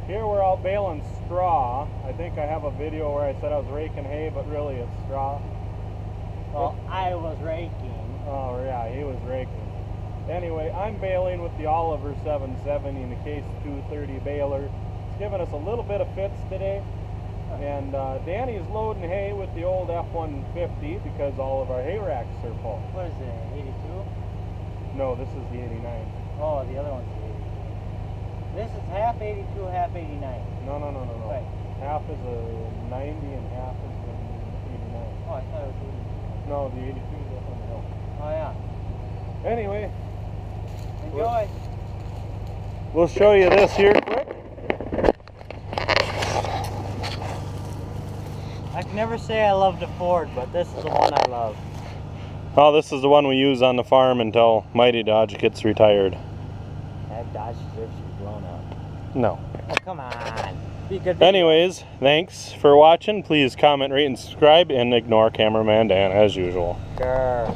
Here we're out baling straw. I think I have a video where I said I was raking hay, but really it's straw. Well, I was raking. Oh yeah, he was raking. Anyway, I'm baling with the Oliver 770 in the Case 230 baler. It's giving us a little bit of fits today. And Danny's loading hay with the old F-150 because all of our hay racks are full. What is it, 82? No, this is the 89. Oh, the other one's the 82. This is half 82, half 89. No. Right. Half is a 90 and half is an 89. Oh, I thought it was 82. No, the 82 is up on the hill. Oh, yeah. Anyway, Enjoy. we'll show you this here quick. I can never say I love the Ford, but this is the one I love. Oh, this is the one we use on the farm until Mighty Dodge gets retired. That Dodge deserves to be blown up. No. Oh, come on. Be good. Anyways, thanks for watching. Please comment, rate, and subscribe, and ignore Cameraman Dan as usual. Sure.